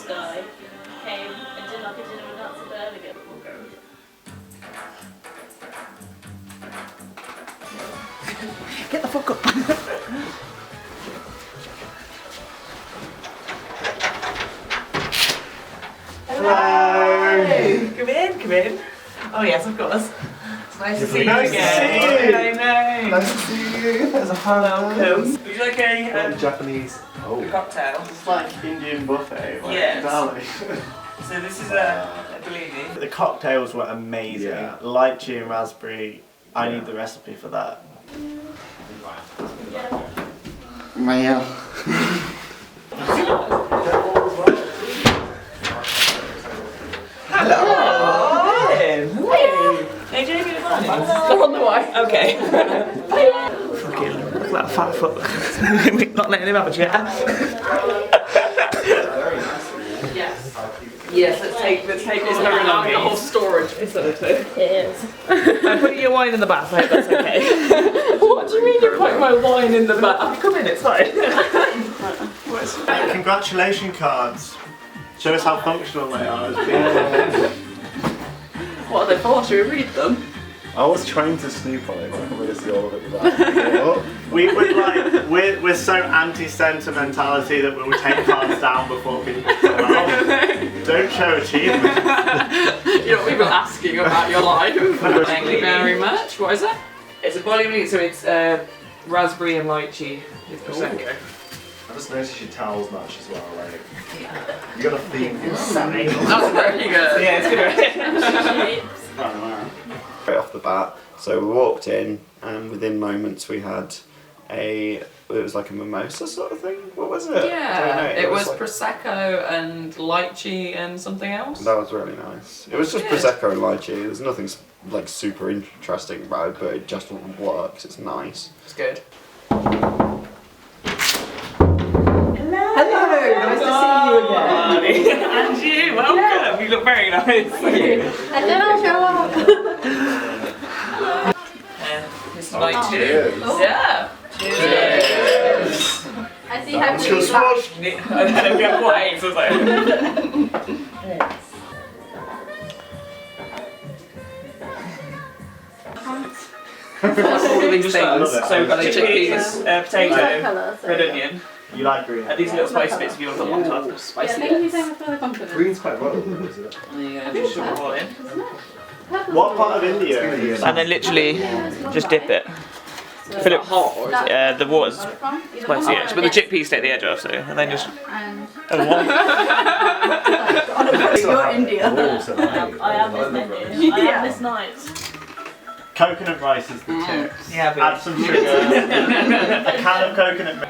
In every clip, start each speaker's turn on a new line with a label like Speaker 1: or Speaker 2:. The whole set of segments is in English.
Speaker 1: guy came and did like a dinner with nuts a burger.
Speaker 2: Get the fuck up.
Speaker 3: Hello.
Speaker 2: Come in, come in. Oh yes, of course. It's nice to see you
Speaker 3: Nice
Speaker 2: again.
Speaker 3: to see you.
Speaker 2: I know.
Speaker 3: Nice to see you. There's a hello.
Speaker 2: Would you like a
Speaker 3: Japanese. Oh.
Speaker 2: cocktail?
Speaker 3: It's like Indian buffet. Like
Speaker 2: Yes.
Speaker 3: Dali.
Speaker 2: So this is a bellini.
Speaker 3: The cocktails were amazing.
Speaker 4: Yeah.
Speaker 3: Lychee and raspberry. I need the recipe for that.
Speaker 4: Mayo.
Speaker 2: Hello. Hey, Jamie, good morning.
Speaker 1: They're on the way.
Speaker 2: Okay. Fucking look at that fat fuck. We're not letting him have a chat. Yes, let's take this very long. The whole storage facility.
Speaker 1: It is.
Speaker 2: I'm putting your wine in the bath, I hope that's okay. What do you mean you're putting my wine in the bath? Come in, it's fine.
Speaker 3: Congratulations cards. Show us how functional they are as people.
Speaker 2: What are they for? Should we read them?
Speaker 4: I was trying to snoop on it, but I can really see all of it without.
Speaker 3: We would like, we're so anti-sentimentality that we'll take cards down before people come out. Don't show achievement.
Speaker 5: You know, people asking about your life. Thank you very much. What is it?
Speaker 2: It's a volume, so it's raspberry and lychee with prosecco.
Speaker 4: I just noticed your towels match as well, like, you got a theme.
Speaker 5: That's very good.
Speaker 2: Yeah, it's good.
Speaker 6: Right off the bat, so we walked in and within moments we had it was like a mimosa sort of thing. What was it? I don't know.
Speaker 5: Yeah, it was
Speaker 6: like,
Speaker 5: prosecco and lychee and something else.
Speaker 6: that was really nice. It was just
Speaker 5: Good.
Speaker 6: prosecco and lychee. There's nothing like super interesting about it, but it just works. It's nice.
Speaker 5: It's good.
Speaker 2: Hello, nice to see you again. And you, welcome. You look very nice.
Speaker 1: I don't show up.
Speaker 5: It's lychee. Yeah.
Speaker 2: Cheers.
Speaker 1: I see how
Speaker 3: Still
Speaker 1: you
Speaker 3: squashed.
Speaker 2: And then we have wine, so it's like... All of these things. So we've got chickpeas, potato, red onion,
Speaker 3: You like green?
Speaker 2: and these little spicy bits if you want them on top.
Speaker 5: Spicy.
Speaker 1: Thank you so much for the compliment.
Speaker 4: Green's quite well, isn't it?
Speaker 2: Yeah, just shove it all in.
Speaker 3: What part of India are you in?
Speaker 2: And then literally just dip it. Fill it hot, or the water's spicy, yes, but the chickpeas take the edge off, so, and then just...
Speaker 1: You're India. I am this menu. I am this night.
Speaker 3: Coconut rice is the tip.
Speaker 2: Yeah,
Speaker 3: Add some sugar. A can of coconut milk.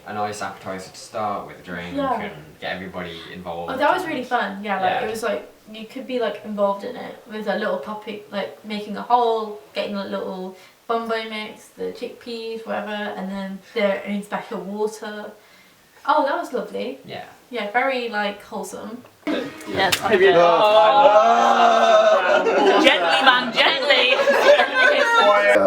Speaker 7: A nice appetizer to start with a drink
Speaker 1: Yeah.
Speaker 7: and get everybody involved.
Speaker 1: Oh, that was really fun. Yeah, like
Speaker 7: Yeah.
Speaker 1: it was like you could be like involved in it with a little puppy, like making a hole, getting a little bumbo mix, the chickpeas, whatever, and then their own special water. Oh, that was lovely.
Speaker 7: Yeah.
Speaker 1: Yeah, very like wholesome.
Speaker 5: Yeah, it's
Speaker 2: Gently, man, gently!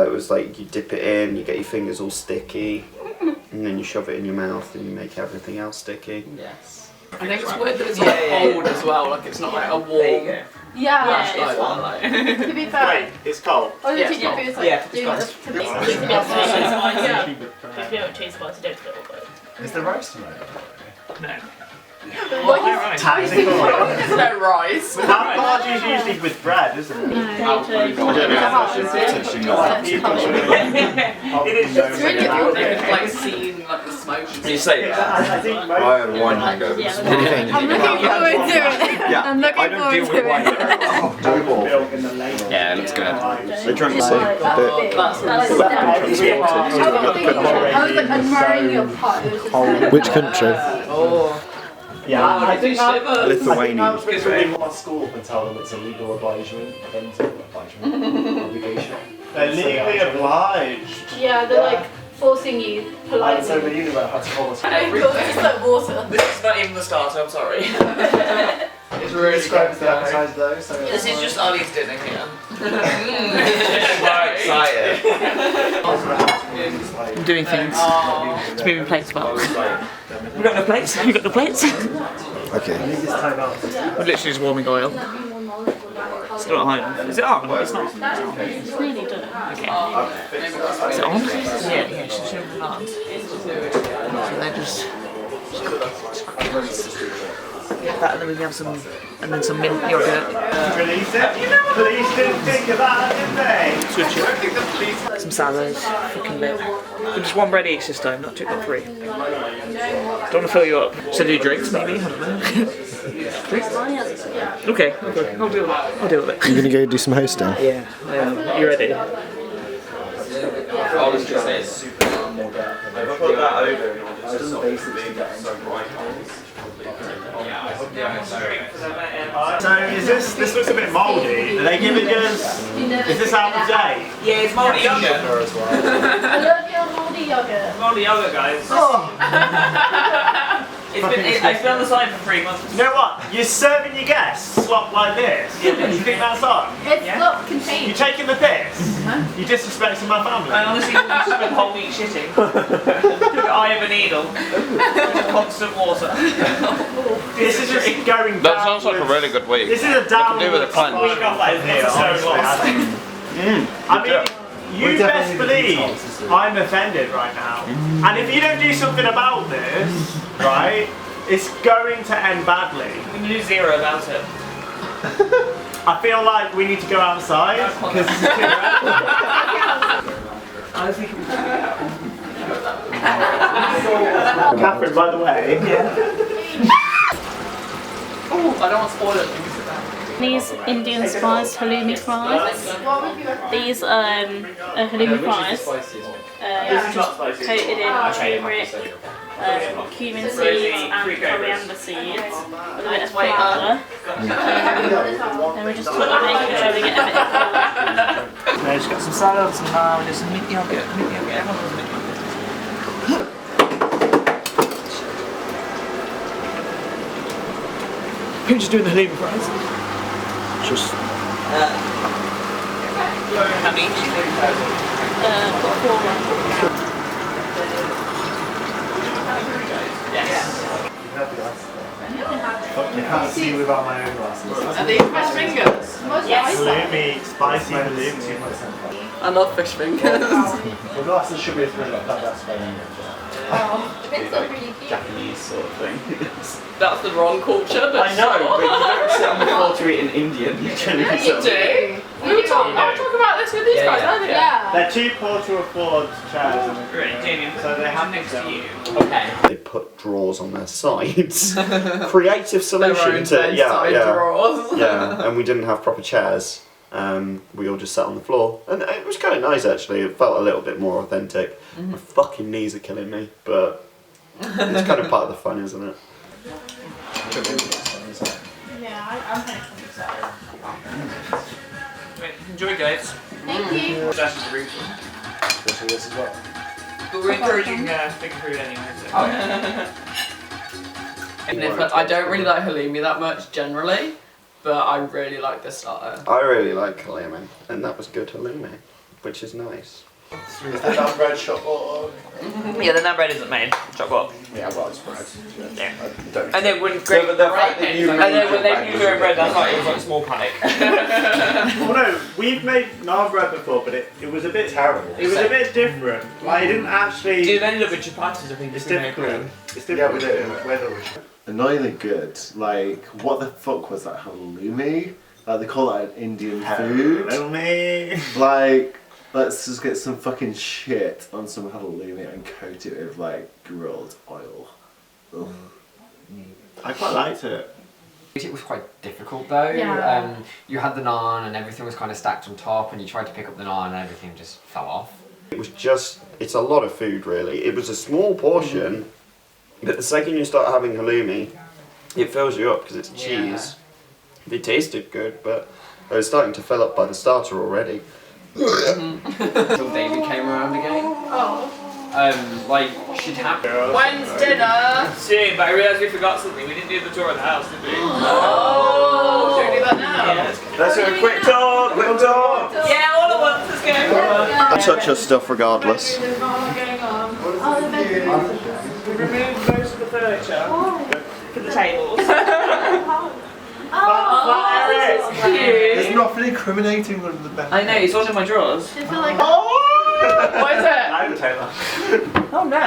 Speaker 6: It was like you dip it in, you get your fingers all sticky, and then you shove it in your mouth and you make everything else sticky.
Speaker 5: Yes. I think it's weird that it's like cold as well, like it's not like a warm
Speaker 1: Yeah,
Speaker 5: flashlight
Speaker 1: it's
Speaker 5: one. Like.
Speaker 1: to be fair.
Speaker 3: Wait, it's cold.
Speaker 1: Oh,
Speaker 5: Yeah,
Speaker 1: did you
Speaker 5: it's
Speaker 1: do it? Like,
Speaker 2: Yeah,
Speaker 1: doing
Speaker 2: it's
Speaker 1: it to make it
Speaker 3: Yeah.
Speaker 1: If you don't taste spicy, don't feel it.
Speaker 4: Is the rice tonight?
Speaker 2: No.
Speaker 1: What
Speaker 2: Alright.
Speaker 3: Tactical.
Speaker 5: There's no rice.
Speaker 3: Party's usually with bread, isn't it? It is just
Speaker 1: really good.
Speaker 5: It's like seeing like the smoke.
Speaker 2: You say
Speaker 3: I think
Speaker 6: I had wine hangovers.
Speaker 1: I'm looking forward to it.
Speaker 6: Yeah,
Speaker 1: I'm looking
Speaker 6: I don't deal
Speaker 1: forward
Speaker 6: with wine.
Speaker 1: to it.
Speaker 6: Oh, double.
Speaker 3: milk in the lake.
Speaker 7: Yeah, it looks good.
Speaker 6: They drank the
Speaker 1: I was like admiring your pot. It was just
Speaker 4: Which country?
Speaker 2: Oh.
Speaker 3: Yeah, I think
Speaker 6: Lithuanian.
Speaker 3: I was with my school and tell them it's a legal obligement. Obligation. They're legally obliged.
Speaker 1: Yeah, they're like forcing you
Speaker 3: And
Speaker 1: politely.
Speaker 3: so the universe had to hold us.
Speaker 1: It's like water.
Speaker 2: This is not even the starter, I'm sorry.
Speaker 5: It's really
Speaker 3: Describe
Speaker 5: good.
Speaker 3: the appetizer though. So
Speaker 2: This is just Ollie's dinner here.
Speaker 5: Quite excited.
Speaker 2: I'm doing things. It's moving plates about. We got no plates? You got no plates?
Speaker 4: Okay.
Speaker 2: We're literally just warming oil. Still not high enough. Is it on? It's not.
Speaker 1: It's nearly done.
Speaker 2: Okay. Is it on? Yeah, it should show the on. So they're just that, and then we can have some, and then some mint yogurt.
Speaker 3: Release it. Police didn't think of that, did they?
Speaker 2: Switch it. Some salad. Fucking lit. Just one bread each this time, not two, not three. Don't want to fill you up. So do drinks maybe? I don't know. Drinks? Okay, I'll deal with it. I'll deal with it.
Speaker 4: You're gonna go do some hosting?
Speaker 2: Yeah, you ready?
Speaker 3: I put that over. So is this looks a bit mouldy. Are they giving us? Is this out of date?
Speaker 2: Yeah, it's mouldy yogurt.
Speaker 1: I love your moldy yogurt.
Speaker 2: Mouldy yogurt, guys. It's been on the side for 3 months.
Speaker 3: You know what? You're serving your guests slop like this. You think that's on?
Speaker 1: It's not contained.
Speaker 3: You're taking the piss. You're disrespecting my family.
Speaker 2: I honestly just spent the whole week shitting. Took the eye of a needle. Constant water.
Speaker 3: This is just going down.
Speaker 8: That sounds like a really good week.
Speaker 3: This is a down.
Speaker 8: do with a cleanse.
Speaker 3: Week off like here, honestly. I mean, you best believe I'm offended right now. And if you don't do something about this, right, it's going to end badly.
Speaker 2: We can do zero about it.
Speaker 3: I feel like we need to go outside because this is too red.
Speaker 2: I think
Speaker 3: Catherine, by the way.
Speaker 5: Oh, I don't want to spoil it.
Speaker 1: These Indian fries, halloumi fries. These are halloumi fries. Coated in turmeric, cumin seeds and coriander seeds with a bit of flour. And we're just making sure we get a bit of colour.
Speaker 2: I just got some salad, some naan, and just some mint yogurt. Mint yogurt, everyone loves mint yogurt. Who's just doing the halloumi fries?
Speaker 4: Just.
Speaker 2: How many each?
Speaker 3: You can't see without my own glasses.
Speaker 5: Are these fish fingers?
Speaker 1: Yes.
Speaker 3: Halloumi, spicy halloumi.
Speaker 5: I love fish fingers.
Speaker 4: The glasses should be a thriller. That's fine.
Speaker 1: It's not really cute.
Speaker 6: Japanese sort of thing.
Speaker 5: That's the wrong culture. But
Speaker 6: I know, but you don't sit on the floor to eat an Indian. You generally sit
Speaker 5: you
Speaker 6: on
Speaker 5: do. I was talking about this with these guys earlier.
Speaker 1: Yeah.
Speaker 3: They're too poor to afford chairs.
Speaker 2: Right, Jamie,
Speaker 3: So they have
Speaker 2: next to you.
Speaker 5: Okay.
Speaker 6: They put drawers on their sides. Creative solution
Speaker 5: Their own
Speaker 6: to
Speaker 5: bedside drawers.
Speaker 6: yeah, and we didn't have proper chairs. We all just sat on the floor, and it was kind of nice actually. It felt a little bit more authentic. My fucking knees are killing me, but it's kind of part of the fun, isn't it?
Speaker 1: Yeah, I'm kind of excited.
Speaker 2: Enjoy, guys.
Speaker 1: Thank you.
Speaker 2: That's just rude.
Speaker 4: This is what.
Speaker 2: But we're encouraging finger food anyway. So.
Speaker 5: I don't really like halloumi that much generally, but I really like this starter.
Speaker 6: I really like halloumi, and that was good halloumi, which is nice.
Speaker 4: Is the naan bread shop or?
Speaker 2: Yeah, the naan bread isn't made. Chop up.
Speaker 4: Yeah, well, it's bread.
Speaker 2: Yeah.
Speaker 4: I don't.
Speaker 2: And then when great,
Speaker 6: but the fact that you
Speaker 2: and then when they use their bread, that's like it was like small panic.
Speaker 3: Well, no, we've made naan bread before, but it was a bit
Speaker 4: terrible.
Speaker 3: It was a bit different. Like, it didn't actually.
Speaker 2: It ended up with chapatis, I think.
Speaker 3: It's difficult. It's
Speaker 4: Yeah,
Speaker 3: difficult.
Speaker 4: we did. Annoyingly good. Like, what the fuck was that halloumi? Like, they call that an Indian food.
Speaker 3: Halloumi.
Speaker 4: Like, let's just get some fucking shit on some halloumi and coat it with like grilled oil. Ugh.
Speaker 3: I quite liked it.
Speaker 7: It was quite difficult though.
Speaker 1: Yeah.
Speaker 7: You had the naan and everything was kind of stacked on top, and you tried to pick up the naan and everything just fell off.
Speaker 6: It was just, it's a lot of food really. It was a small portion, but the second you start having halloumi, it fills you up because it's cheese. It tasted good, but I was starting to fill up by the starter already.
Speaker 7: Until David came around again.
Speaker 1: Oh.
Speaker 7: Like, she'd have.
Speaker 5: When's dinner?
Speaker 2: Soon, but I realised we forgot something. We didn't do the tour of the house, did we?
Speaker 5: Oh, should we do that now?
Speaker 2: Yeah, let's go.
Speaker 3: Let's do a quick talk. Quick talk.
Speaker 2: Yeah, all at once, let's go.
Speaker 6: I touch your stuff regardless.
Speaker 3: We removed most of the furniture. Look at the tables.
Speaker 4: There's nothing incriminating under the bed.
Speaker 2: I know, it's one of my drawers.
Speaker 1: I feel like
Speaker 2: What is it?
Speaker 3: I'm a tailor.
Speaker 2: Oh no.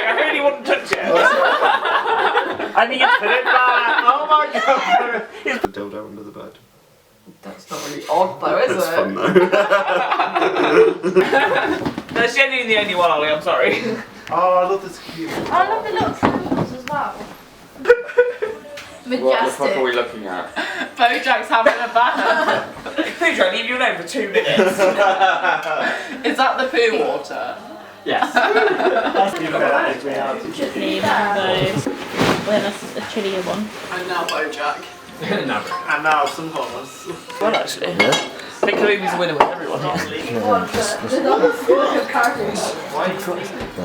Speaker 2: I really wouldn't touch it.
Speaker 3: I need to put it back. Oh my god.
Speaker 6: The dildo under the bed.
Speaker 5: That's not really odd though, is
Speaker 6: It's
Speaker 5: it?
Speaker 6: fun though.
Speaker 2: That's genuinely the only one, Ollie, I'm sorry.
Speaker 4: Oh, I love this cute.
Speaker 1: I love the little candles as well.
Speaker 5: What the fuck are we
Speaker 1: Majestic.
Speaker 5: looking at?
Speaker 7: Bojack's having a bath.
Speaker 2: Pooj, I leave you alone for 2 minutes.
Speaker 7: Is that the poo water?
Speaker 5: Yes.
Speaker 1: Chutney, mangoes. Well, that's a chillier one.
Speaker 7: And now Bojack.
Speaker 3: And now some hummus.
Speaker 2: Well, actually. I think Kalumi's the winner with everyone here.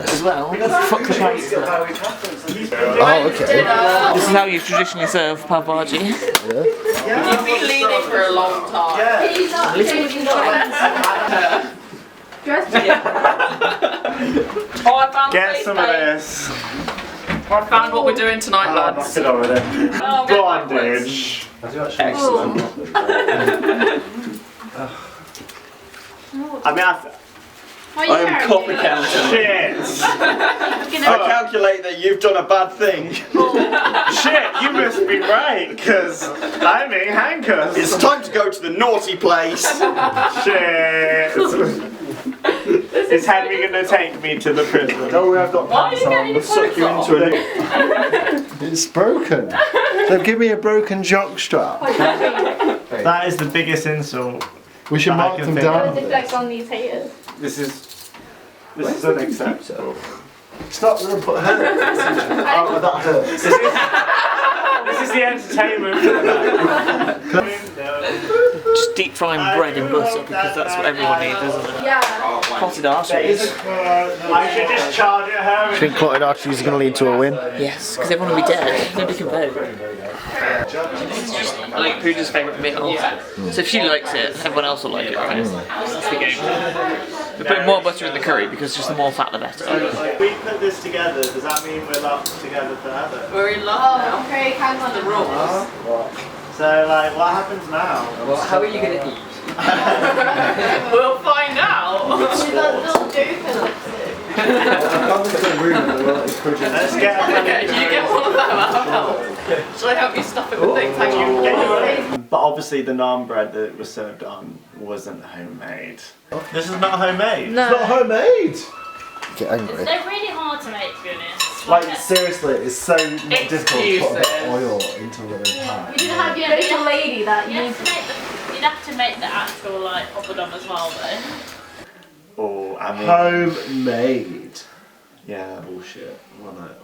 Speaker 2: As well. Fuck the plates.
Speaker 4: Oh, okay.
Speaker 2: This is how you traditionally serve pav bhaji.
Speaker 7: You've been leaning for a long time.
Speaker 1: He's not taking
Speaker 7: Oh, I found the
Speaker 3: Get
Speaker 7: face
Speaker 3: some of
Speaker 7: paint.
Speaker 3: this.
Speaker 7: I found what we're doing tonight, lads.
Speaker 3: Knock it over there.
Speaker 7: Oh, get
Speaker 3: Bondage.
Speaker 4: I do actually.
Speaker 3: Excellent. I mean,
Speaker 6: I am copy counting.
Speaker 3: shit.
Speaker 6: I calculate that you've done a bad thing.
Speaker 3: Shit, you must be right, because I'm in handcuffs.
Speaker 6: It's time to go to the naughty place.
Speaker 3: Shit. Is Henry going to take me to the prison?
Speaker 4: Oh, we have got
Speaker 7: Why are you
Speaker 4: pants on.
Speaker 7: getting
Speaker 4: We'll suck you
Speaker 7: clothes
Speaker 4: into it. It's broken. So give me a broken jock strap.
Speaker 3: That is the biggest insult.
Speaker 4: We should
Speaker 3: I
Speaker 4: mark
Speaker 3: can
Speaker 4: them
Speaker 3: think
Speaker 4: down.
Speaker 1: Deflect on these haters.
Speaker 3: This is unacceptable.
Speaker 4: Stop them and put her. Oh, that hurts.
Speaker 3: This is the entertainment for the night.
Speaker 2: Just deep frying bread in butter because that's what everyone needs, isn't it?
Speaker 1: Yeah.
Speaker 2: Potted arteries.
Speaker 3: I should just charge at her.
Speaker 4: I think clotted arteries are going to lead to a win.
Speaker 2: Yes, because everyone will be dead. Nobody can vote. Like Pooj's favourite meal. So if she likes it, everyone else will like it, right? That's the game. We're putting more butter in the curry because just the more fat the better.
Speaker 3: If we put this together, does that mean we're locked together forever?
Speaker 7: We're in love now.
Speaker 1: Okay, hang on.
Speaker 7: The rules.
Speaker 3: So, like, what happens now?
Speaker 5: Well, how are you going to eat?
Speaker 7: We'll find out.
Speaker 1: With that little joker.
Speaker 3: Let's get
Speaker 7: Okay, can you get one of them? I'll help. Shall I help you stuff it with things? Thank you.
Speaker 3: But obviously the naan bread that it was served on wasn't homemade. This is not homemade.
Speaker 1: No.
Speaker 4: Not homemade! Get angry.
Speaker 8: They're really hard to make, to be honest.
Speaker 4: Like, seriously, it's so difficult to put a bit of
Speaker 7: Excuses.
Speaker 4: oil into a
Speaker 1: You
Speaker 4: pie.
Speaker 1: didn't have your little lady that
Speaker 8: You'd
Speaker 1: you
Speaker 8: have to make the, you'd have to make the actual like poppadom as well, though.
Speaker 3: Oh, I mean,
Speaker 4: Homemade.
Speaker 3: yeah.
Speaker 4: Bullshit.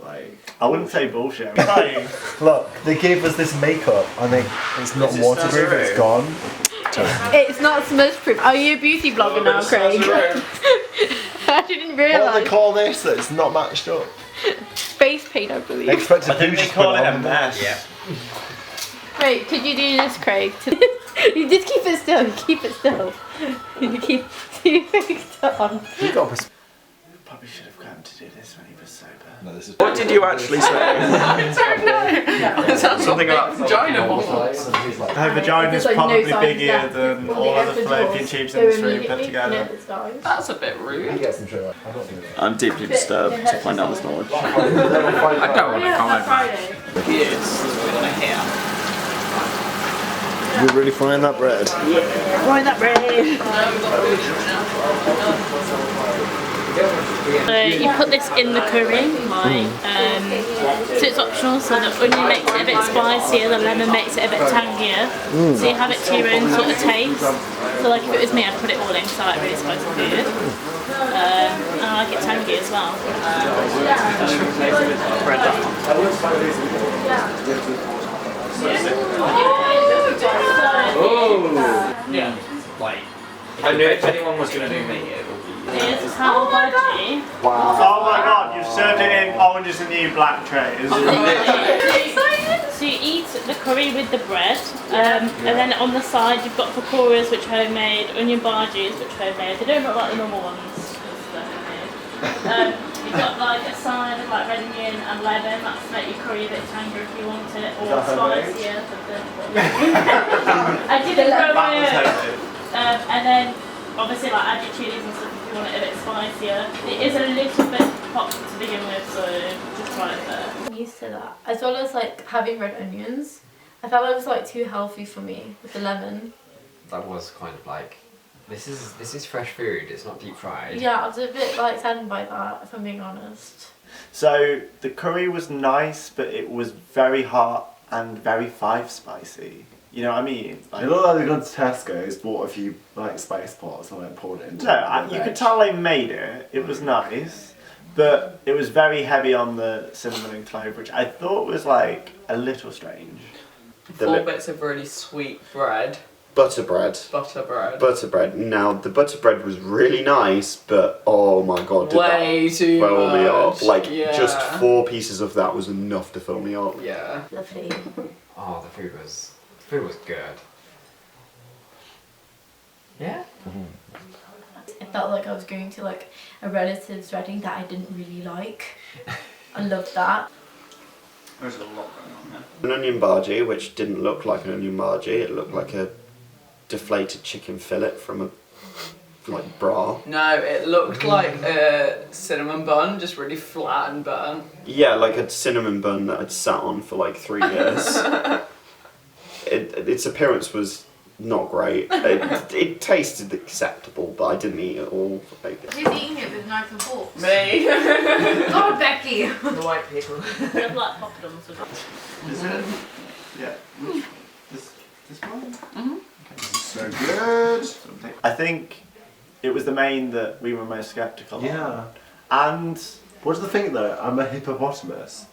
Speaker 4: Like,
Speaker 3: I wouldn't say bullshit. I'm trying.
Speaker 4: look, they gave us this makeup and it's not waterproof, it's gone.
Speaker 1: It's not smudge proof. Are you a beauty blogger now, Craig? I didn't
Speaker 4: What do they
Speaker 1: realise.
Speaker 4: call this that's not matched up?
Speaker 1: Face paint, I believe.
Speaker 4: Expect a
Speaker 3: I think they call it a mess.
Speaker 5: Yeah.
Speaker 1: Wait, could you do this, Craig? You just keep it still. You keep it still. You keep your face on.
Speaker 4: You got
Speaker 3: Probably should have come to do this when he was sober.
Speaker 4: no, this is
Speaker 6: What did you actually say?
Speaker 7: I don't know. Sounds
Speaker 6: Something about
Speaker 7: vagina was.
Speaker 3: Her vagina is
Speaker 1: There's, like, no
Speaker 3: probably
Speaker 1: signs
Speaker 3: bigger
Speaker 1: that
Speaker 3: than
Speaker 1: when
Speaker 3: all
Speaker 1: they
Speaker 3: of the
Speaker 1: open
Speaker 3: fallopian
Speaker 1: doors,
Speaker 3: tubes
Speaker 1: go
Speaker 3: in this room
Speaker 1: immediately,
Speaker 3: put
Speaker 1: you know,
Speaker 3: together.
Speaker 1: it's guys.
Speaker 7: That's a bit rude.
Speaker 4: get some true. I don't do that.
Speaker 6: I'm deeply disturbed to find out this knowledge.
Speaker 5: I don't want to
Speaker 1: Yeah,
Speaker 5: comment.
Speaker 1: Friday.
Speaker 4: You're really frying that bread?
Speaker 1: Fry that bread.
Speaker 8: So you put this in the curry, so it's optional. So the onion makes it a bit spicier, the lemon makes it a bit tangier. So you have it to your own sort of taste. So like if it was me, I'd put it all in because I like really spicy food. And I like it tangy as well.
Speaker 5: Yeah. Like, I knew if anyone was going to do me, it would be.
Speaker 8: Here's pav bhaji.
Speaker 3: Oh my god, you've served it in orange is the new black trays.
Speaker 1: Excited?
Speaker 8: So you eat the curry with the bread, and then on the side you've got pakoras, which are homemade, onion bhajis, which are homemade. They don't look like the normal ones, because they're homemade. You've got like a side of like red onion and lemon. That's to make your curry a bit tangier if you want it, or spicier. I didn't grow it. And then obviously like add your chilies and stuff if you want it a bit spicier. It is a little bit hot to begin with, so just try it there.
Speaker 1: I'm used to that. As well as like having red onions. I felt like it was like too healthy for me with the lemon.
Speaker 7: That was kind of like, this is fresh food, it's not deep fried.
Speaker 1: Yeah, I was a bit like saddened by that, if I'm being honest.
Speaker 3: So the curry was nice, but it was very hot and very 5 spicy. You know what I mean? Like,
Speaker 4: It looked like they'd gone to Tesco's, bought a few like spice pots and like poured it into
Speaker 3: no, you could tell they made it. It was nice, but it was very heavy on the cinnamon and clove, which I thought was like a little strange.
Speaker 5: 4 bits of really sweet bread.
Speaker 6: Butter bread.
Speaker 5: Butter bread.
Speaker 6: Butter bread. Now the butter bread was really nice, but oh my god, did
Speaker 5: Way
Speaker 6: that
Speaker 5: too
Speaker 6: fill
Speaker 5: much.
Speaker 6: me up? Like
Speaker 5: Yeah.
Speaker 6: just 4 pieces of that was enough to fill me up.
Speaker 5: Yeah.
Speaker 1: Lovely.
Speaker 7: Oh, the food was good. Yeah?
Speaker 1: It felt like I was going to like a relative's wedding that I didn't really like. I loved that.
Speaker 9: There's a lot going on there.
Speaker 6: An onion bhaji, which didn't look like an onion bhaji, it looked like a deflated chicken fillet from a like bra.
Speaker 5: No, it looked like a cinnamon bun, just really flat and burnt.
Speaker 6: Yeah, like a cinnamon bun that I'd sat on for like 3 years. Its appearance was not great. It tasted acceptable, but I didn't eat it all.
Speaker 1: Who's eating it with knives and forks?
Speaker 5: Me.
Speaker 1: Oh, Becky!
Speaker 2: The white people.
Speaker 8: They're like poppadoms with
Speaker 9: Is it? Yeah. This one? Mm-hmm. Okay. So good.
Speaker 3: I think it was the main that we were most sceptical of.
Speaker 4: Yeah.
Speaker 3: And
Speaker 4: What do they think though? I'm a hippopotamus.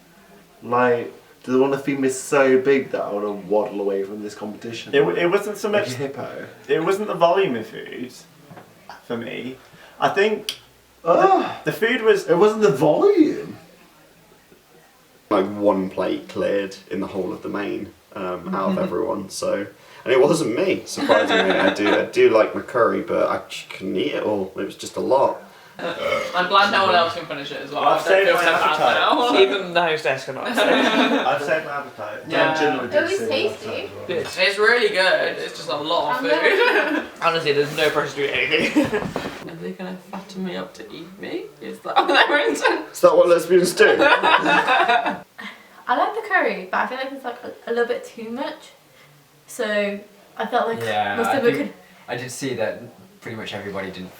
Speaker 4: Like, do they want to feed me so big that I want to waddle away from this competition?
Speaker 3: it wasn't so
Speaker 4: Like
Speaker 3: much.
Speaker 4: a hippo.
Speaker 3: It wasn't the volume of food for me. I think
Speaker 4: Oh,
Speaker 3: the food was.
Speaker 4: it wasn't the volume.
Speaker 6: Like 1 plate cleared in the whole of the main out of everyone. So, and it wasn't me. Surprisingly, I do like my curry, but I just couldn't eat it all. It was just a lot.
Speaker 5: I'm glad no one else can finish it as well.
Speaker 3: I've
Speaker 5: I don't
Speaker 3: saved
Speaker 5: feel
Speaker 3: my
Speaker 5: so bad
Speaker 3: appetite.
Speaker 5: now.
Speaker 2: Even the hostess cannot.
Speaker 3: I've saved my appetite.
Speaker 5: Yeah.
Speaker 3: I genuinely
Speaker 1: It
Speaker 3: did
Speaker 1: was
Speaker 3: save my
Speaker 1: tasty.
Speaker 3: appetite.
Speaker 5: It's really good, it's just a lot of food.
Speaker 2: Honestly, there's no pressure to do anything.
Speaker 5: Are they gonna fatten me up to eat me? Is that what their intent?
Speaker 6: Is that what lesbians do?
Speaker 1: I like the curry, but I feel like it's like a little bit too much. So I felt like
Speaker 7: Yeah,
Speaker 1: most
Speaker 7: I
Speaker 1: of it
Speaker 7: think-
Speaker 1: could.
Speaker 7: I did see that pretty much everybody didn't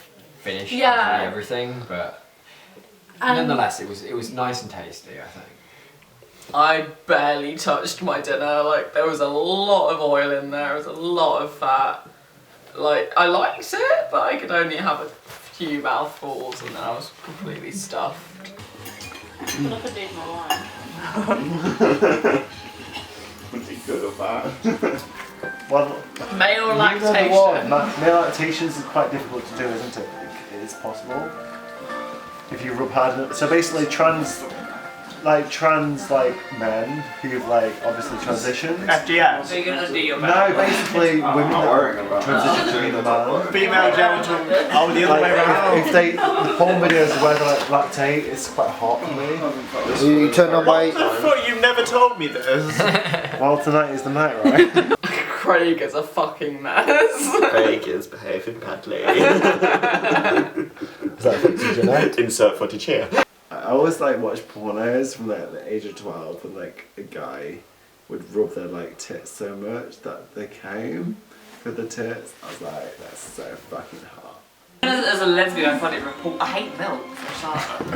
Speaker 7: finish
Speaker 1: Yeah.
Speaker 7: absolutely everything, but
Speaker 1: And
Speaker 7: nonetheless, it was nice and tasty, I think.
Speaker 5: I barely touched my dinner, like there was a lot of oil in there, there was a lot of fat. Like, I liked it, but I could only have a few mouthfuls and then I was completely stuffed.
Speaker 8: Look at these wine.
Speaker 9: Would be good or bad.
Speaker 3: Well,
Speaker 5: Male
Speaker 4: You know the
Speaker 5: lactation.
Speaker 4: one, male lactation is quite difficult to do, isn't it? It is possible. If you rub hard enough. So basically trans men who've like obviously transitioned.
Speaker 3: FGS.
Speaker 5: So you're gonna undo your
Speaker 4: No,
Speaker 5: back.
Speaker 4: basically
Speaker 9: I'm
Speaker 4: women
Speaker 9: not
Speaker 4: that
Speaker 9: worrying about
Speaker 4: transition
Speaker 9: that.
Speaker 4: to being a man.
Speaker 3: Female genital. Oh, the other way
Speaker 4: Like,
Speaker 3: around.
Speaker 4: if they, the porn videos where they like lactate, it's quite hot for me.
Speaker 10: You turn on
Speaker 3: What
Speaker 10: my.
Speaker 3: the fuck? You've never told me this.
Speaker 4: Well, tonight is the night, right?
Speaker 5: Craig is a fucking mess.
Speaker 6: Craig is behaving badly.
Speaker 10: Is that footage, you know?
Speaker 6: Insert footage here.
Speaker 4: I always like watch pornos from like the age of 12 when like a guy would rub their like tits so much that they came with the tits. I was like, that's so fucking hot.
Speaker 5: As a lesbian, I find it repulsive. I hate milk for starters.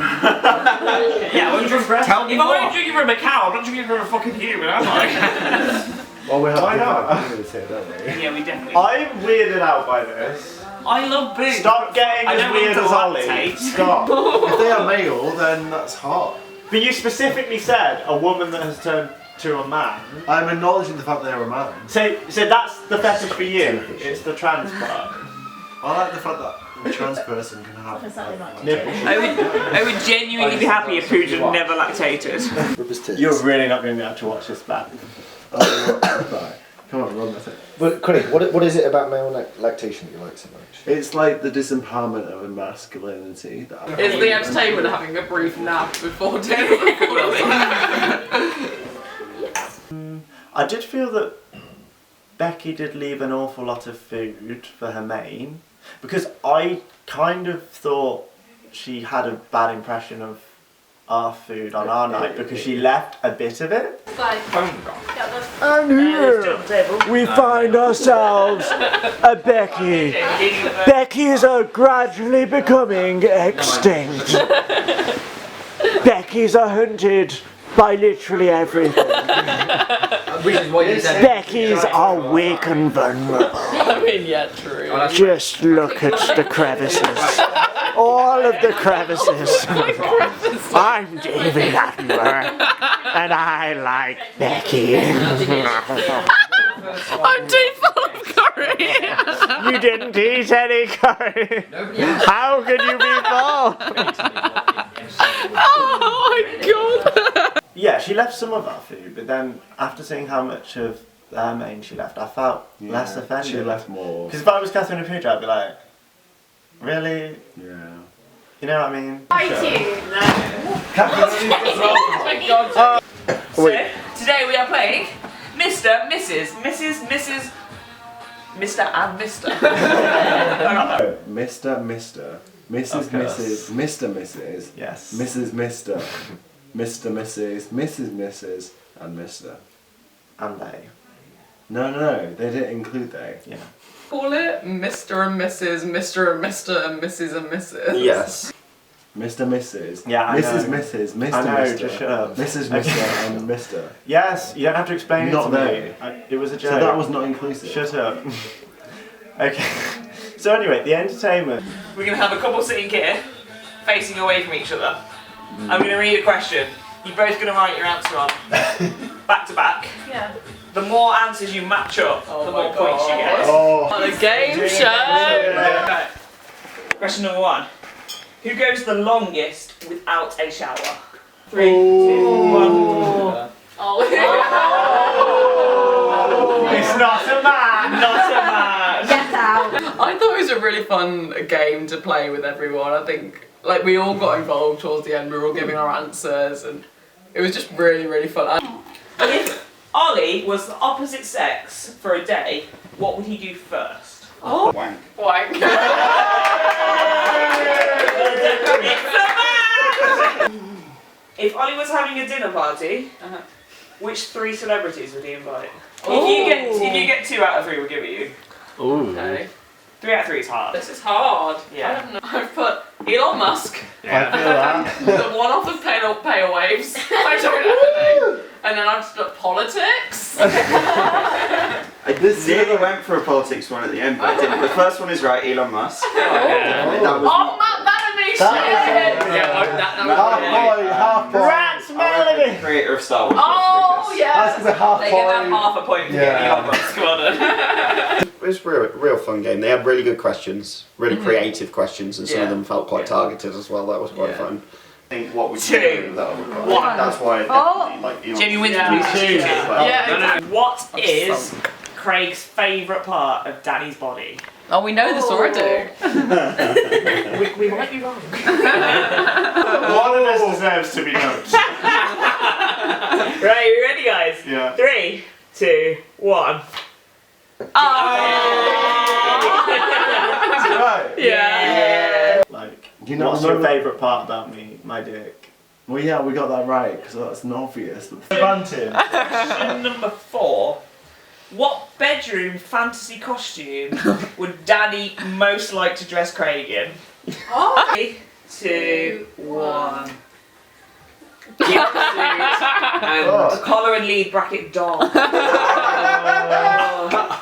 Speaker 2: Yeah, when you drink breast.
Speaker 3: Tell me
Speaker 2: If I
Speaker 3: more.
Speaker 2: want to drink it from a cow, I'm not drinking it from a fucking human, am I?
Speaker 4: Well, we have
Speaker 3: Why not?
Speaker 4: different opinions here, don't we?
Speaker 2: Yeah, we definitely.
Speaker 3: I'm weirded out by this.
Speaker 2: I love boobs.
Speaker 3: Stop getting
Speaker 2: I
Speaker 3: as
Speaker 2: don't
Speaker 3: weird
Speaker 2: want
Speaker 3: as
Speaker 2: to
Speaker 3: Ollie.
Speaker 2: lactate.
Speaker 3: Stop.
Speaker 4: If they are male, then that's hot.
Speaker 3: But you specifically said a woman that has turned to a man.
Speaker 4: I'm acknowledging the fact they are a man.
Speaker 3: So that's the fetish for you. It's the trans part.
Speaker 4: I like the fact that a trans person can have
Speaker 3: Nipples.
Speaker 2: I would genuinely be happy if Pooj had never lactated.
Speaker 10: Rub his tits.
Speaker 3: You're really not going to be able to watch this back.
Speaker 4: Come on, run with it.
Speaker 10: But Connie, what is it about male lactation that you like so much?
Speaker 4: It's like the disempowerment of masculinity.
Speaker 5: Is the entertainment having a brief nap before dinner?
Speaker 3: I did feel that Becky did leave an awful lot of food for her main, because I kind of thought she had a bad impression of our food on our night because she left a bit of it.
Speaker 4: And here we find ourselves a Becky. Beckies are gradually becoming extinct. Beckies are hunted by literally everything.
Speaker 7: Which is what you said.
Speaker 4: Beckies are weak and vulnerable.
Speaker 5: I mean, yeah, true.
Speaker 4: Just look at the crevices. All of the crevices. I'm David Attenborough, and I like Becky.
Speaker 5: I'm too full of curry.
Speaker 4: You didn't eat any curry. How could you be full?
Speaker 5: Oh my god.
Speaker 3: Yeah, she left some of our food, but then after seeing how much of her main she left, I felt less offended.
Speaker 4: She left more.
Speaker 3: Because if I was Catherine and Pooj, I'd be like, really?
Speaker 4: Yeah.
Speaker 3: You know what I mean?
Speaker 1: I do.
Speaker 5: So, today we are playing Mr, Mrs, Mrs, Mrs, Mr and Mr.
Speaker 4: Mr. Mrs. Mrs. Mr. Mrs.
Speaker 3: Yes.
Speaker 4: Mrs. Mr. Mr. Mrs. Mrs. and Mr.
Speaker 3: And they.
Speaker 4: No, they didn't include they.
Speaker 3: Yeah.
Speaker 5: Call it Mr and Mrs, Mr and Mr and Mrs and Mrs.
Speaker 6: Yes.
Speaker 4: Mr. Mrs.
Speaker 3: Yeah, I
Speaker 4: Mrs.
Speaker 3: know.
Speaker 4: Mrs. Mr.
Speaker 3: I know,
Speaker 4: Mr.
Speaker 3: just shut up.
Speaker 4: Mrs. Mr. and Mr.
Speaker 3: Yes, you don't have to explain
Speaker 4: Not
Speaker 3: it to
Speaker 4: they.
Speaker 3: me. It was a joke.
Speaker 4: So that was not inclusive.
Speaker 3: Shut up. Okay. So anyway, the entertainment.
Speaker 2: We're going to have a couple sitting here, facing away from each other. I'm going to read a question. You're both going to write your answer on, back to back.
Speaker 1: Yeah.
Speaker 2: The more answers you match up, the more points you get.
Speaker 4: Oh.
Speaker 5: On a game show.
Speaker 2: Okay. Question number 1. Who goes the longest without a shower? 3, 2, 1.
Speaker 5: Oh.
Speaker 3: It's not a man!
Speaker 2: Not a man!
Speaker 1: Get out.
Speaker 5: I thought it was a really fun game to play with everyone. I think like we all got involved towards the end. We were all giving our answers, and it was just really, really fun.
Speaker 2: If Ollie was the opposite sex for a day, what would he do first?
Speaker 5: Oh,
Speaker 9: Wank.
Speaker 5: wank.
Speaker 2: It's a man! If Ollie was having a dinner party, which 3 celebrities would he invite? If you get 2 out of 3, we'll give it you.
Speaker 4: Ooh.
Speaker 5: Okay.
Speaker 2: 3 out of 3 is hard.
Speaker 5: This is hard.
Speaker 2: Yeah.
Speaker 5: I don't know. I've put Elon Musk,
Speaker 4: I feel that.
Speaker 5: the one off of pale waves. I don't know. And then I've just put politics.
Speaker 6: I nearly went for a politics one at the end, but I didn't. The first one is right, Elon Musk. That was
Speaker 5: Oh, Matt Bellamy shit!
Speaker 10: Half point.
Speaker 3: Rats,
Speaker 6: the
Speaker 3: Melody!
Speaker 6: creator of Star Wars.
Speaker 5: Oh, yeah.
Speaker 10: That's gonna be half
Speaker 2: They give that
Speaker 10: point.
Speaker 2: half a point for
Speaker 10: Yeah.
Speaker 2: getting Elon Musk. Well done.
Speaker 6: It was a real fun game. They had really good questions, really creative questions, and some of them felt quite targeted as well. That was quite fun. I think what would you
Speaker 2: 2,
Speaker 6: do with that other part?
Speaker 2: 1.
Speaker 6: That's why I definitely like Elon.
Speaker 2: Jamie wins
Speaker 5: Yeah.
Speaker 2: please.
Speaker 3: 2.
Speaker 5: Yeah.
Speaker 2: What is Craig's favourite part of Danny's body?
Speaker 5: Oh, we know this already.
Speaker 2: We might be wrong.
Speaker 3: One of us deserves to be known.
Speaker 2: Right, you ready, guys?
Speaker 3: Yeah.
Speaker 2: 3, 2, 1.
Speaker 3: Right.
Speaker 5: Yeah.
Speaker 3: Like,
Speaker 4: You know,
Speaker 3: what's your favourite part about me? My dick.
Speaker 4: Well, yeah, we got that right because that's an obvious.
Speaker 3: Bunting.
Speaker 2: Question number 4. What bedroom fantasy costume would Danny most like to dress Craig in? 3, 2, 1. And collar and lead bracket doll.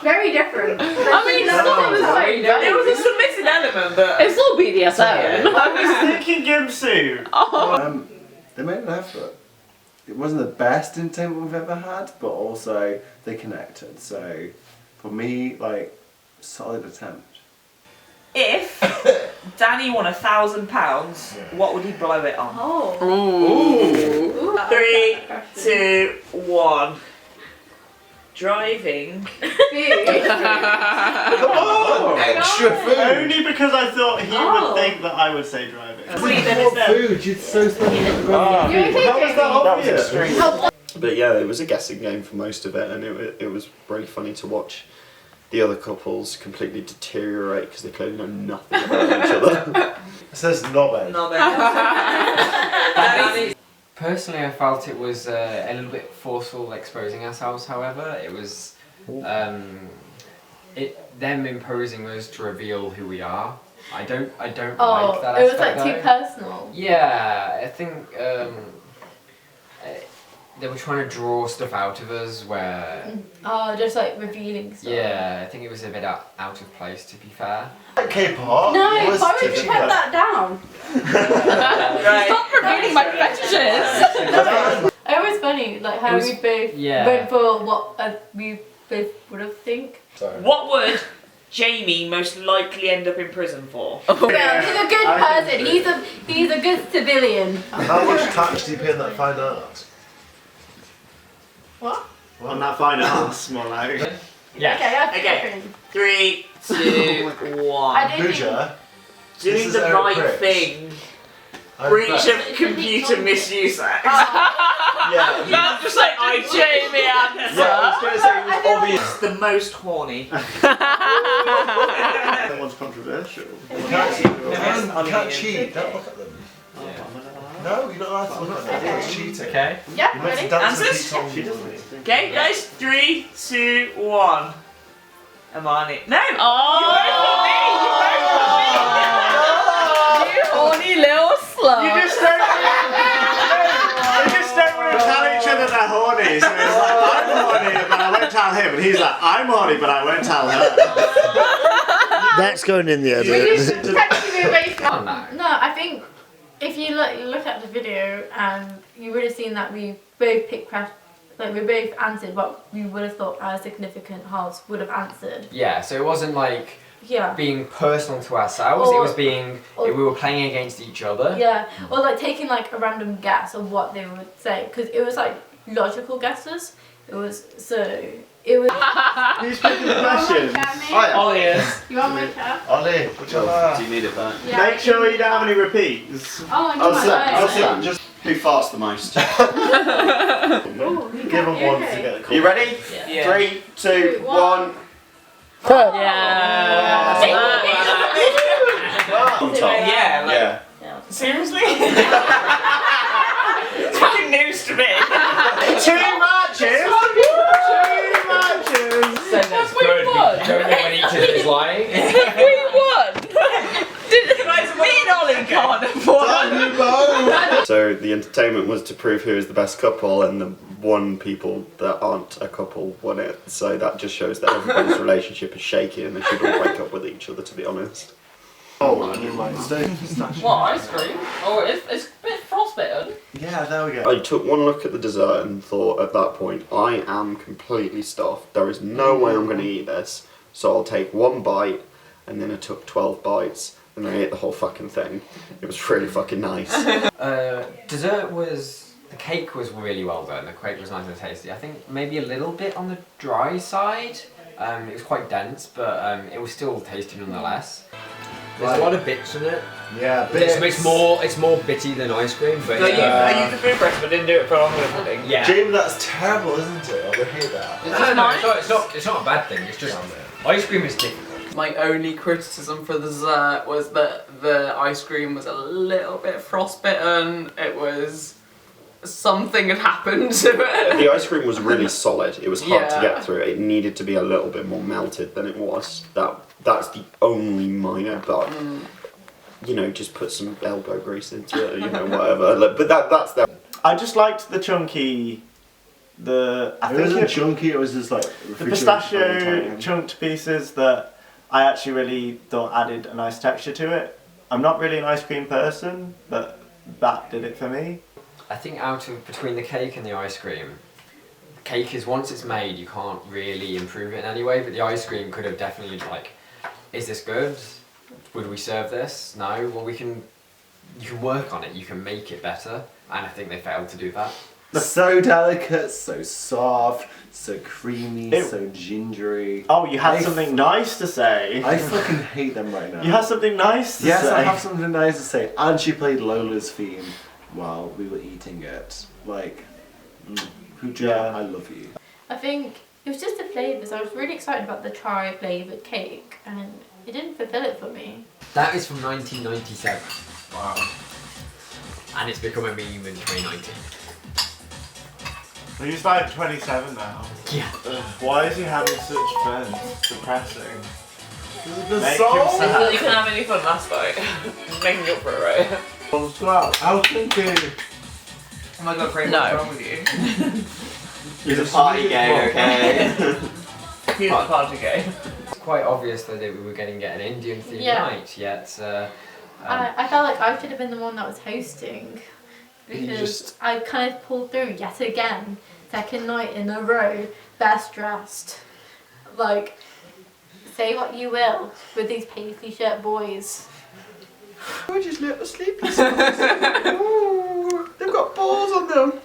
Speaker 1: Very different.
Speaker 8: I mean, it's not the same.
Speaker 2: It was a submitted element, but
Speaker 8: It's all BDSM.
Speaker 3: I was thinking Gimsu.
Speaker 4: They made an effort. It wasn't the best entertainment we've ever had, but also they connected. So, for me, like, solid attempt.
Speaker 2: if Danny won £1,000, what would he blow it on?
Speaker 1: Oh.
Speaker 5: Ooh.
Speaker 2: 3, 2, 1. driving.
Speaker 9: Extra food.
Speaker 3: Only because I thought he would think that I would say driving.
Speaker 10: Food, you're so slow.
Speaker 3: How was that obvious?
Speaker 6: But yeah, it was a guessing game for most of it, and it was really funny to watch the other couples completely deteriorate because they clearly know nothing about each other.
Speaker 10: It says knobhead.
Speaker 7: Personally, I felt it was a little bit forceful exposing ourselves. However, it was them imposing us to reveal who we are. I don't like that
Speaker 1: it was
Speaker 7: aspect,
Speaker 1: like too
Speaker 7: though.
Speaker 1: personal.
Speaker 7: Yeah, I think they were trying to draw stuff out of us where.
Speaker 1: Oh, just like revealing stuff.
Speaker 7: Yeah, I think it was a bit out of place, to be fair.
Speaker 10: K-pop.
Speaker 11: No,
Speaker 10: was
Speaker 11: why would you
Speaker 10: teaching
Speaker 11: put
Speaker 10: us.
Speaker 11: that down?
Speaker 5: Stop revealing my fetishes.
Speaker 1: It was funny, like how we both went for what we both would have think.
Speaker 10: Sorry.
Speaker 2: What would Jamie most likely end up in prison for?
Speaker 1: Yeah, he's a good person. He's a good civilian.
Speaker 10: How much tax do you pay on that fine art?
Speaker 1: What?
Speaker 3: On that fine ass, more like.
Speaker 7: Yeah.
Speaker 1: Okay.
Speaker 2: 3, 2, 1.
Speaker 1: I don't think.
Speaker 10: Booja.
Speaker 2: Doing
Speaker 10: This is
Speaker 2: the
Speaker 10: Eric
Speaker 2: right
Speaker 10: Pricks.
Speaker 2: thing.
Speaker 10: I'm
Speaker 2: Breach
Speaker 10: back.
Speaker 2: of Computer Misuse Act.
Speaker 10: Yeah.
Speaker 2: That's just like I Jamie answer.
Speaker 10: Yeah, I was going to say it was obvious.
Speaker 2: It's the most horny.
Speaker 3: That one's controversial.
Speaker 10: You can't cheat. Don't look at them. No, you're not allowed to look at them. It's cheating.
Speaker 7: Okay.
Speaker 1: Yeah,
Speaker 10: You're meant to
Speaker 1: ready?
Speaker 10: dance with
Speaker 2: Answers?
Speaker 10: your tongue.
Speaker 2: Okay, guys, 3, 2, 1. Amani. No!
Speaker 5: Oh! You horny little slut.
Speaker 3: You just don't want to tell each other they're horny. So it's like, I'm horny, but I won't tell him. And he's like, I'm horny, but I won't tell her.
Speaker 10: That's going in the
Speaker 1: We
Speaker 10: edit.
Speaker 1: just technically away from.
Speaker 7: Oh, no.
Speaker 1: No, I think if you look at the video and you would have seen that we both picked questions, like we both answered what we would have thought our significant halves would have answered.
Speaker 7: Yeah, so it wasn't like
Speaker 1: Yeah.
Speaker 7: being personal to ourselves, it was being, we were playing against each other.
Speaker 1: Yeah, or like taking like a random guess of what they would say, because it was like logical guesses. Who's picking
Speaker 3: the questions?
Speaker 2: Ollie is.
Speaker 1: You want my chat?
Speaker 10: Ollie, whichever.
Speaker 6: Do you need it back?
Speaker 1: Yeah.
Speaker 3: Make sure you don't have any repeats.
Speaker 1: Oh, I
Speaker 9: I'll sit. Just who farts the most?
Speaker 10: Give them one to get the call.
Speaker 6: You ready?
Speaker 2: Yeah.
Speaker 6: 3, 2, 1.
Speaker 5: Yeah.
Speaker 6: On top.
Speaker 2: Yeah, like,
Speaker 6: Yeah.
Speaker 2: seriously? It's fucking news to me.
Speaker 3: 2 matches! 2 matches!
Speaker 7: That's good. We don't know when each other is lying.
Speaker 5: We won. Me and Ollie can't afford.
Speaker 6: So the entertainment was to prove who is the best couple, and the one people that aren't a couple won it. So that just shows that everybody's relationship is shaky and they should all break up with each other, to be honest.
Speaker 10: Oh, you might stay.
Speaker 5: What, ice cream? Oh, it's a bit frostbitten.
Speaker 10: Yeah, there we go.
Speaker 6: I took one look at the dessert and thought at that point, I am completely stuffed. There is no way I'm going to eat this. So I'll take one bite, and then I took 12 bites, and then I ate the whole fucking thing. It was really fucking nice.
Speaker 7: Dessert was, the cake was really well done, the cake was nice and tasty. I think maybe a little bit on the dry side. It was quite dense, but it was still tasty nonetheless.
Speaker 12: There's a lot of bits in it.
Speaker 10: Yeah, bits.
Speaker 12: It's more bitty than ice cream, but
Speaker 2: I used the food press, but didn't do it for long with pudding.
Speaker 12: yeah.
Speaker 10: Jamie, that's terrible, isn't it? I would hate that.
Speaker 12: It's not a bad thing. It's just ice cream is difficult.
Speaker 5: My only criticism for the dessert was that the ice cream was a little bit frostbitten. It was... something had happened to it.
Speaker 6: The ice cream was really solid. It was hard to
Speaker 5: Yeah.
Speaker 6: get through. It needed to be a little bit more melted than it was. That's the only minor, but you know, just put some elbow grease into it, you know, whatever. But that's the.
Speaker 3: I just liked the chunky, I
Speaker 4: It
Speaker 3: think
Speaker 4: wasn't chunky, it was just like
Speaker 3: the pistachio chunked pieces that I actually really thought added a nice texture to it. I'm not really an ice cream person, but that did it for me.
Speaker 7: I think between the cake and the ice cream, the cake is, once it's made, you can't really improve it in any way, but the ice cream could have definitely, like, is this good? Would we serve this? No? Well, you can work on it, you can make it better, and I think they failed to do that.
Speaker 4: So delicate, so soft, so creamy, so gingery.
Speaker 3: Oh, you had something nice to say.
Speaker 4: I fucking hate them right now.
Speaker 3: You have something nice to say.
Speaker 4: Yes, I have something nice to say. And she played Lola's theme while we were eating it. Like, Pooja, I love you.
Speaker 1: I think it was just the flavours. I was really excited about the tri-flavoured cake, and it didn't fulfil it for me.
Speaker 7: That is from 1997. Wow. And it's become a meme in 2019.
Speaker 3: Well, he's like 27 now.
Speaker 7: Yeah.
Speaker 3: Why is he having such fun? It's depressing.
Speaker 5: I thought you couldn't have any fun last night. Making up for it, right?
Speaker 10: I was thinking.
Speaker 5: Oh my god, Craig, what's wrong with you?
Speaker 6: He's a party gay, okay?
Speaker 5: He's a party gay.
Speaker 7: It's quite obvious that we were going to get an Indian themed night, yet.
Speaker 1: I felt like I should have been the one that was hosting, because I kind of pulled through yet again, second night in a row, best dressed. Like, say what you will with these paisley shirt boys.
Speaker 6: I just little sleepy songs. Ooh, they've got balls on them.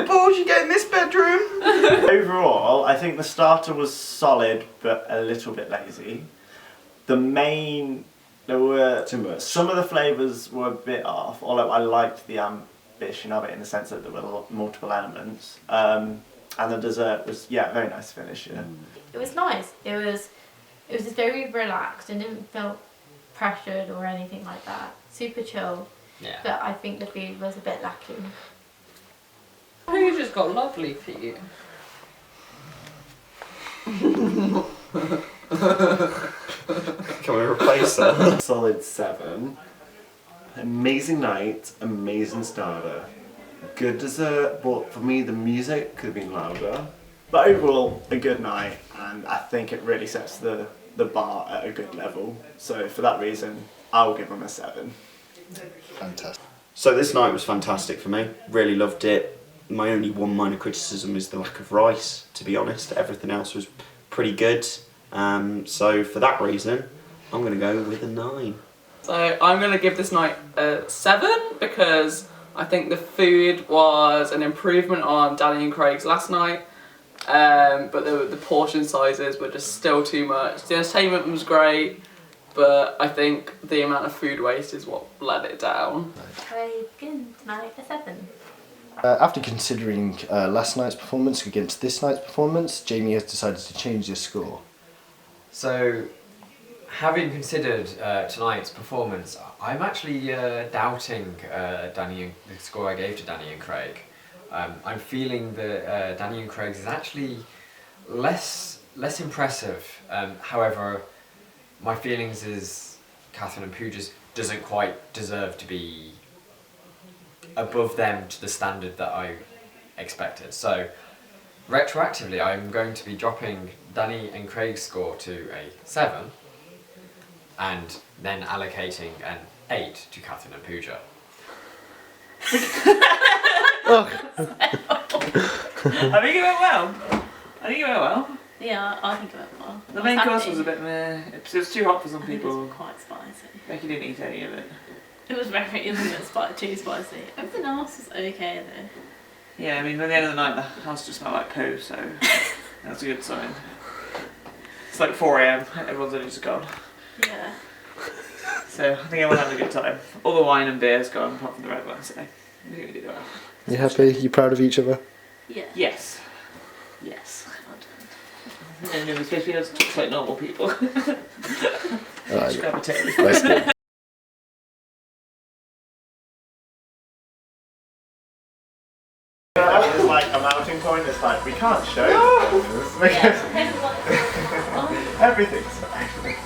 Speaker 6: Balls you get in this bedroom.
Speaker 3: Overall, I think the starter was solid, but a little bit lazy. There were
Speaker 4: too much.
Speaker 3: Some of the flavours were a bit off, although I liked the ambition of it in the sense that there were multiple elements. And the dessert was, very nice to finish. Yeah.
Speaker 1: It was nice. It was just very relaxed and didn't feel pressured or anything like that. Super chill.
Speaker 7: Yeah.
Speaker 1: But I think the food was a bit lacking.
Speaker 5: Oh, you just got lovely feet.
Speaker 6: Can we replace that?
Speaker 4: Solid 7. Amazing night, amazing starter. Good dessert, but for me the music could have been louder.
Speaker 3: But overall, a good night, and I think it really sets the bar at a good level. So for that reason, I'll give them a 7.
Speaker 10: Fantastic.
Speaker 6: So this night was fantastic for me. Really loved it. My only one minor criticism is the lack of rice, to be honest. Everything else was pretty good. So for that reason, I'm going to go with a 9.
Speaker 5: So I'm going to give this night a 7 because I think the food was an improvement on Danny and Craig's last night. But the portion sizes were just still too much. The entertainment was great, but I think the amount of food waste is what let it down.
Speaker 1: I give tonight a 7.
Speaker 10: After considering last night's performance against this night's performance, Jamie has decided to change his score.
Speaker 7: So, having considered tonight's performance, I'm actually doubting the score I gave to Danny and Craig. I'm feeling that Danny and Craig's is actually less impressive. However, my feelings is Catherine and Pooja's doesn't quite deserve to be above them to the standard that I expected. So, retroactively, I'm going to be dropping Danny and Craig's score to a 7, and then allocating an 8 to Catherine and Pooja.
Speaker 5: I think it went well.
Speaker 8: Yeah, I think it went well.
Speaker 5: The main course was a bit meh. It was too hot for some
Speaker 8: It
Speaker 5: people.
Speaker 8: was quite spicy.
Speaker 5: Becky didn't eat any of it.
Speaker 8: It was a bit too spicy. Everything else was okay though.
Speaker 5: Yeah, I mean, by the end of the night, the house just smelled like poo, so that's a good sign. It's like 4 AM, everyone's only just gone.
Speaker 8: Yeah.
Speaker 5: So I think everyone had a good time. All the wine and beer's gone, apart from the red wine, so I think we did well.
Speaker 10: You happy? You proud of each other?
Speaker 8: Yeah.
Speaker 5: Yes. Yes. And then we're supposed to be able to talk like normal people. Just grab a tape.
Speaker 10: That's good.
Speaker 3: That was like a melting point. It's like we can't show this because everything's fine.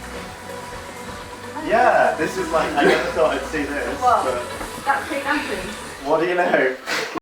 Speaker 3: Yeah, this is like I never thought I'd see this.
Speaker 1: What?
Speaker 3: But
Speaker 1: That's pretty dancing.
Speaker 3: what do you know?